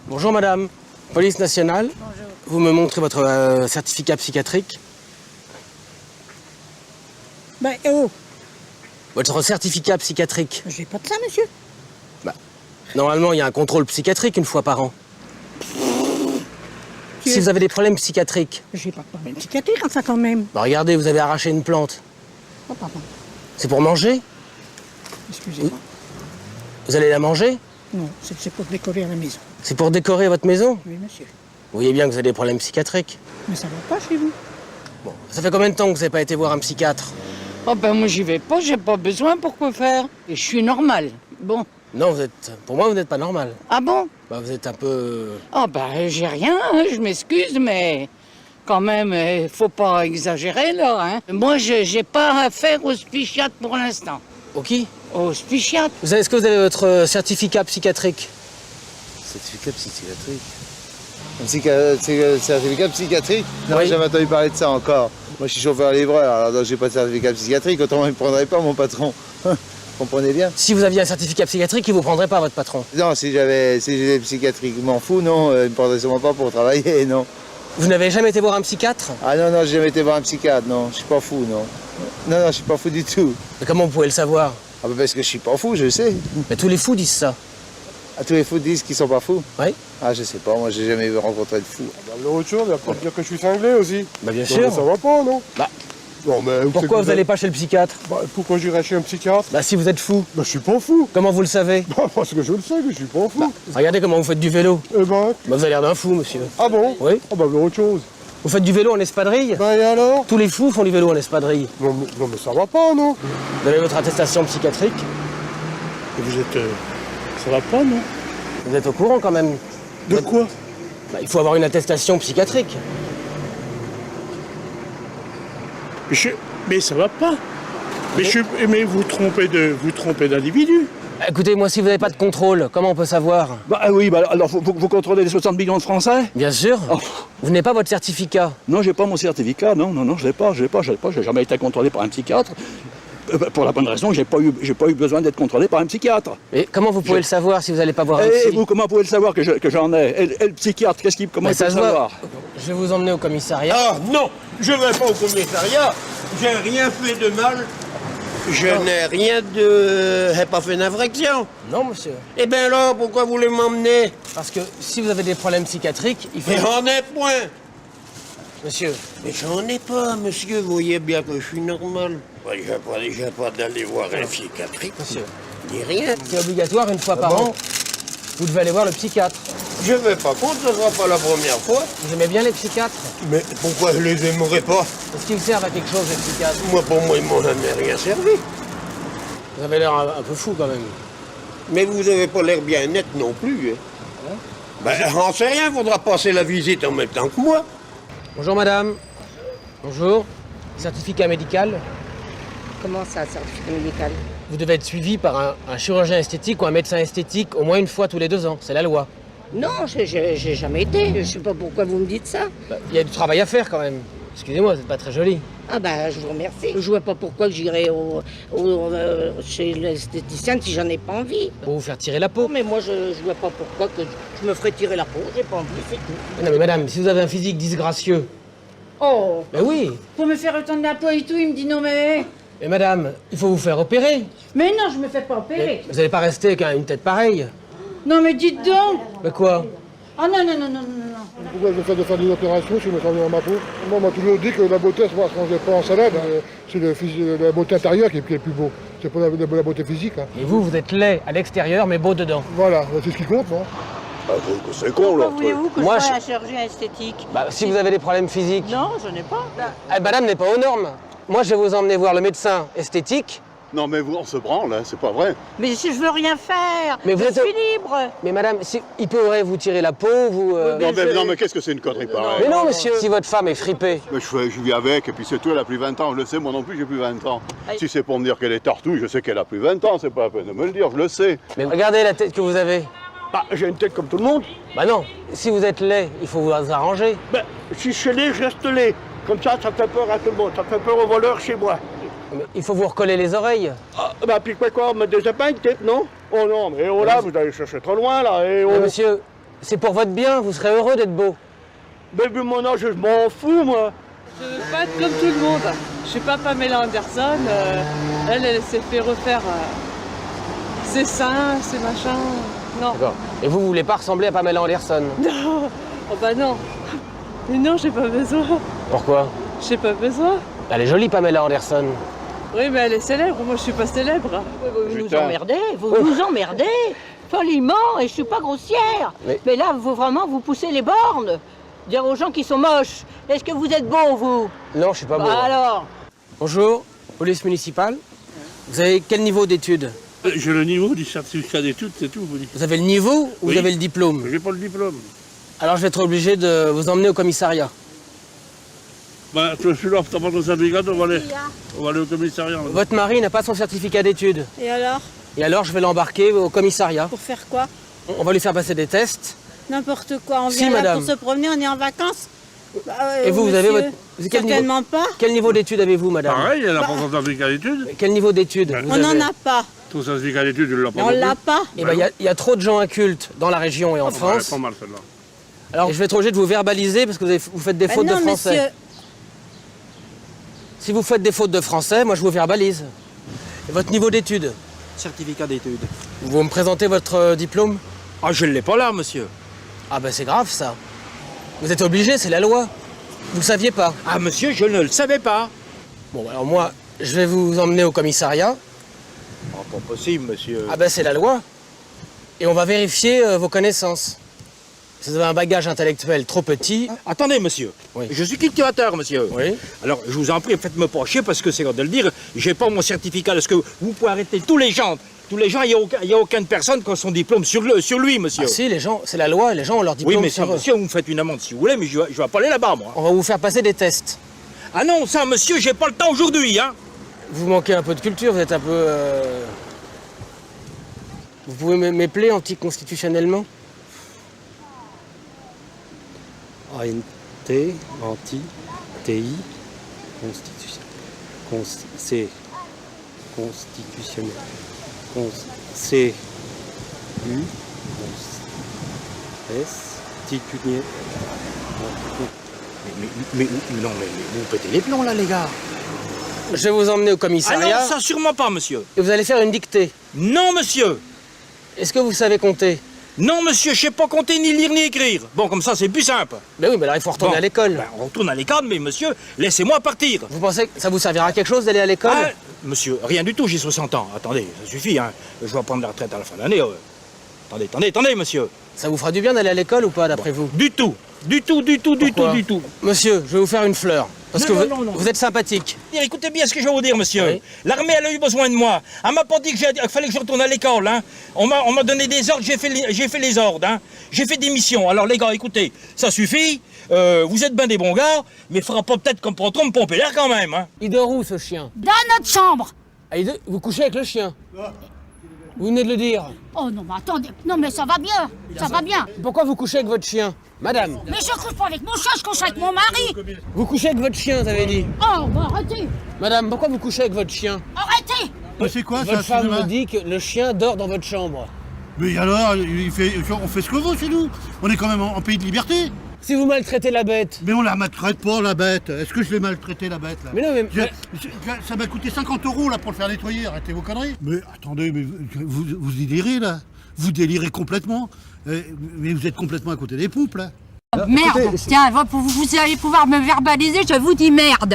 Bonjour madame, police nationale. Bonjour. Vous me montrez votre certificat psychiatrique. Ben, oh, Votre certificat psychiatrique. j'ai pas de ça, monsieur. Normalement, il y a un contrôle psychiatrique une fois par an. Si vous avez des problèmes psychiatriques, J'ai pas de problème psychiatrique, enfin, quand même. bah regardez, vous avez arraché une plante. Oh, pardon. C'est pour manger? Excusez-moi. Vous allez la manger? Non, c'est pour décorer à la maison. C'est pour décorer votre maison? Oui, monsieur. Vous voyez bien que vous avez des problèmes psychiatriques. Mais ça va pas chez vous. Bon, ça fait combien de temps que vous n'avez pas été voir un psychiatre? Oh ben moi j'y vais pas, j'ai pas besoin, pourquoi faire? Et je suis normale. Bon. Non, pour moi, vous n'êtes pas normal. Ah bon? Bah, vous êtes un peu... Oh ben j'ai rien, hein, je m'excuse, mais quand même, faut pas exagérer là. Hein. Moi j'ai pas affaire au psychiatre pour l'instant. Au qui? Au psychiatre? Est-ce que vous avez votre certificat psychiatrique? Certificat psychiatrique. Certificat psychiatrique? Non, Oui. j'ai jamais entendu parler de ça encore. Moi, je suis chauffeur-livreur, alors donc j'ai pas de certificat psychiatrique, autrement il ne me prendrait pas, mon patron. Vous comprenez bien? Si vous aviez un certificat psychiatrique, il ne vous prendrait pas, votre patron. Non, si j'étais psychiatriquement fou, non, il ne me prendrait sûrement pas pour travailler, non. Vous n'avez jamais été voir un psychiatre? Ah non, j'ai jamais été voir un psychiatre, non, je suis pas fou, non. Non, je suis pas fou du tout. Mais comment vous pouvez le savoir? Ah bah parce que je suis pas fou, je sais. Mais tous les fous disent ça. Ah, tous les fous disent qu'ils sont pas fous? Oui. Ah, je sais pas, moi j'ai jamais rencontré de fou. L'autre chose, il va peut-être dire que je suis cinglé aussi. Bah bien Non, sûr. mais ça va pas, non? Bah, Non, mais pourquoi vous n'allez pas chez le psychiatre? Bah, pourquoi j'irais chez un psychiatre? Bah si vous êtes fou. Bah, je suis pas fou. Comment vous le savez? Bah, parce que je le sais que je suis pas fou. Regardez comment vous faites du vélo. Eh ben, Bah, vous avez l'air d'un fou, monsieur. ah bon? Oui. Ah bah, l'autre chose. Vous faites du vélo en espadrille? Bah, et alors? Tous les fous font du vélo en espadrille. Non, mais ça va pas, non? Vous avez votre attestation psychiatrique? Et vous êtes... ça va pas, non? Vous êtes au courant quand même? De quoi? Bah, il faut avoir une attestation psychiatrique. Mais ça va pas. Mais vous trompez d'individu. Bah, écoutez, moi, si vous n'avez pas de contrôle, comment on peut savoir? Bah oui, bah alors vous contrôlez les 60 millions de Français? Bien sûr. Oh. Vous n'avez pas votre certificat. Non, j'ai pas mon certificat, non, je l'ai pas, j'ai jamais été contrôlé par un psychiatre. Pour la bonne raison, j'ai pas eu besoin d'être contrôlé par un psychiatre. Et comment vous pouvez le savoir si vous n'allez pas voir un Et psy? vous, comment pouvez le savoir que j'en ai? Et le psychiatre, comment Mais il peut ça le se voit. savoir? Je vais vous emmener au commissariat. Ah non, je ne vais pas au commissariat. J'ai rien fait de mal. Je n'ai rien de... J'ai pas fait d'infraction. Non, monsieur. Eh bien alors, pourquoi vous voulez m'emmener? Parce que si vous avez des problèmes psychiatriques, il faut... Mais j'en ai point. Monsieur, Mais j'en ai pas, monsieur. Vous voyez bien que je suis normal. J'ai pas d'aller voir un psychiatrique. monsieur, Ni rien. c'est obligatoire une fois par an. Vous devez aller voir le psychiatre. Je vais pas contre, ce sera pas la première fois. Vous aimez bien les psychiatres? Mais pourquoi je les aimerais pas? Est-ce qu'ils servent à quelque chose, les psychiatres? Moi, pour moi, ils m'ont jamais rien servi. Vous avez l'air un peu fou, quand même. Mais vous avez pas l'air bien net non plus. Hein? Ben, j'en sais rien, faudra passer la visite en même temps que moi. Bonjour, madame. Bonjour. Certificat médical. Comment ça, certificat médical? Vous devez être suivi par un chirurgien esthétique ou un médecin esthétique au moins une fois tous les 2 ans. C'est la loi. Non, j'ai jamais été. Je sais pas pourquoi vous me dites ça. Bah, il y a du travail à faire, quand même. Excusez-moi, vous n'êtes pas très jolie. Ah bah, je vous remercie. Je vois pas pourquoi j'irai chez l'esthéticienne si j'en ai pas envie. Pour vous faire tirer la peau. Non, mais moi, je vois pas pourquoi que je me ferais tirer la peau. J'ai pas envie, c'est tout. Non, mais madame, si vous avez un physique disgracieux... Oh, Ben oui. pour me faire étendre la peau et tout, il me dit non mais... Mais madame, il faut vous faire opérer. Mais non, je me fais pas opérer. Vous n'allez pas rester avec une tête pareille. Non mais dites donc. Mais quoi? Ah non. Pourquoi je fais de faire des opérations si je me sens bien dans ma peau? Moi, on m'a toujours dit que la beauté, ça ne se mange pas en salade. C'est la beauté intérieure qui est le plus beau. C'est pas la beauté physique. Hein. Et vous, vous êtes laid à l'extérieur, mais beau dedans. Voilà, c'est ce qui compte, non? C'est con, là. Voulez-vous que Moi, je sois un chirurgien esthétique? Bah, si vous avez des problèmes physiques... Non, je n'ai pas. madame n'est pas aux normes. Moi, je vais vous emmener voir le médecin esthétique. Non, mais on se branle, hein, c'est pas vrai. Mais si je veux rien faire, Mais vous je êtes- suis libre. Mais madame, il pourrait vous tirer la peau, vous... Non, mais qu'est-ce que c'est une connerie pareille? Mais non, monsieur. Si votre femme est fripée... Mais je vis avec, et puis c'est tout, elle a plus 20 ans, je le sais, moi non plus j'ai plus 20 ans. Aïe. Si c'est pour me dire qu'elle est tartouille, je sais qu'elle a plus 20 ans, c'est pas la peine de me le dire, je le sais. Mais regardez la tête que vous avez. Bah, j'ai une tête comme tout le monde. Bah non, si vous êtes laid, il faut vous arranger. Ben, si je suis laid, je reste laid. Comme ça fait peur à tout le monde, ça fait peur aux voleurs chez moi. Mais il faut vous recoller les oreilles. Ah, bah, puis quoi, mettre des épingles, peut-être, non? Oh non, mais oh là, vous allez chercher trop loin, là, et oh... Mais monsieur, C'est pour votre bien, vous serez heureux d'être beau. Mais vu mon âge, je m'en fous, moi. Je veux pas être comme tout le monde. Je suis pas Pamela Anderson. Elle s'est fait refaire ses seins, ses machins. Non. D'accord. Et vous voulez pas ressembler à Pamela Anderson? Non. Oh bah non. Mais non, j'ai pas besoin. Pourquoi? J'ai pas besoin. Elle est jolie, Pamela Anderson. Oui, mais elle est célèbre. Moi, je suis pas célèbre. Vous nous emmerdez, vous nous emmerdez. Poliment, et je suis pas grossière. Mais là, vous vraiment, vous poussez les bornes. Dire aux gens qui sont moches, est-ce que vous êtes beau, vous? Non, je suis pas beau. Bah alors? Bonjour, police municipale. Vous avez quel niveau d'études? J'ai le niveau du certificat d'études, c'est tout, vous dites. Vous avez le niveau ou vous avez le diplôme? J'ai pas le diplôme. Alors je vais être obligé de vous emmener au commissariat. Bah, je suis là, t'as pas ton certificat, on va aller au commissariat. Votre mari n'a pas son certificat d'études. Et alors? Et alors je vais l'embarquer au commissariat. Pour faire quoi? On va lui faire passer des tests. N'importe quoi. On Si, vient là madame. pour se promener, on est en vacances. Et vous, vous avez votre... Certainement pas. Quel niveau d'études avez-vous, madame? Pareil, elle a pas son certificat d'études. Quel niveau d'études vous On avez? n'en a pas. Ton certificat d'études, elle l'a pas. On l'a pas. Eh ben, il y a trop de gens incultes dans la région et en France. Pas mal celle-là. Alors je vais être obligé de vous verbaliser parce que vous faites des fautes de français. Monsieur. Si vous faites des fautes de français, moi je vous verbalise. Et votre niveau d'études? Certificat d'études. Vous me présentez votre diplôme? Ah, je ne l'ai pas là, monsieur. Ah ben c'est grave ça. Vous êtes obligé, c'est la loi. Vous ne saviez pas? Ah, monsieur, je ne le savais pas. Bon, alors moi, je vais vous emmener au commissariat. Oh, pas possible, monsieur. Ah ben c'est la loi. Et on va vérifier vos connaissances. Si vous avez un bagage intellectuel trop petit... Attendez, monsieur. Oui. Je suis cultivateur, monsieur. Oui. Alors, je vous en prie, faites-me pas chier parce que c'est de le dire. J'ai pas mon certificat. Est-ce que vous pouvez arrêter tous les gens? Tous les gens, il n'y a aucune personne qui a son diplôme sur lui, monsieur. Ah si, les gens, c'est la loi, les gens ont leur diplôme Oui, mais ça, sur eux. monsieur, vous me faites une amende si vous voulez, mais je vais pas aller là-bas, moi. On va vous faire passer des tests. Ah non, ça, monsieur, j'ai pas le temps aujourd'hui, hein. Vous manquez un peu de culture, vous êtes un peu... Vous pouvez m'épeler anticonstitutionnellement? ANT, anti, TI, constitution, c'est constitutionnel, C, U, S, titunier. Mais non, mais vous pétez les plombs, là, les gars. Je vais vous emmener au Ah commissariat. non, ça, sûrement pas, monsieur. Et vous allez faire une dictée. Non, monsieur. Est-ce que vous savez compter? Non, monsieur, je sais pas compter, ni lire, ni écrire. Bon, comme ça, c'est plus simple. Ben oui, mais alors il faut retourner à l'école. Ben, on retourne à l'école, mais monsieur, laissez-moi partir. Vous pensez que ça vous servira à quelque chose d'aller à l'école? Ah, monsieur, rien du tout, j'ai 60 ans. Attendez, ça suffit, hein. Je vais prendre la retraite à la fin de l'année. Attendez, monsieur. Ça vous fera du bien d'aller à l'école ou pas, d'après vous? Du tout. Du tout. Monsieur, je vais vous faire une fleur. Parce que non. vous êtes sympathique. Écoutez bien ce que je vais vous dire, monsieur. Oui. L'armée, elle a eu besoin de moi. Elle m'a pas dit qu'il fallait que je retourne à l'école, hein. On m'a donné des ordres, j'ai fait les ordres, hein. J'ai fait des missions. Alors, les gars, écoutez, ça suffit. Vous êtes bien des bons gars, mais il faudra pas peut-être comme pour me pomper l'air quand même, hein. Il dort où, ce chien? Dans notre chambre. Ah, vous couchez avec le chien? Vous venez de le dire. Oh non, mais attendez. Non, mais ça va bien. Ça va bien. Pourquoi vous couchez avec votre chien? Madame, Mais je couche pas avec mon chat, je couche avec mon mari. vous couchez avec votre chien, vous avez dit. Oh, bah arrêtez. Madame, pourquoi vous couchez avec votre chien? Arrêtez. C'est quoi ça? Votre femme me dit que le chien dort dans votre chambre. Mais alors, on fait ce qu'on veut chez nous. On est quand même en pays de liberté. Si vous maltraitez la bête. Mais on la maltraite pas, la bête. Est-ce que je l'ai maltraité, la bête, là? Mais non, mais... Ça m'a coûté 50 € là pour le faire nettoyer. Arrêtez vos conneries. Mais attendez, mais vous délirez là. Vous délirez complètement. Mais vous êtes complètement à côté des poupes là. Merde. Tiens, vous allez pouvoir me verbaliser, je vous dis merde.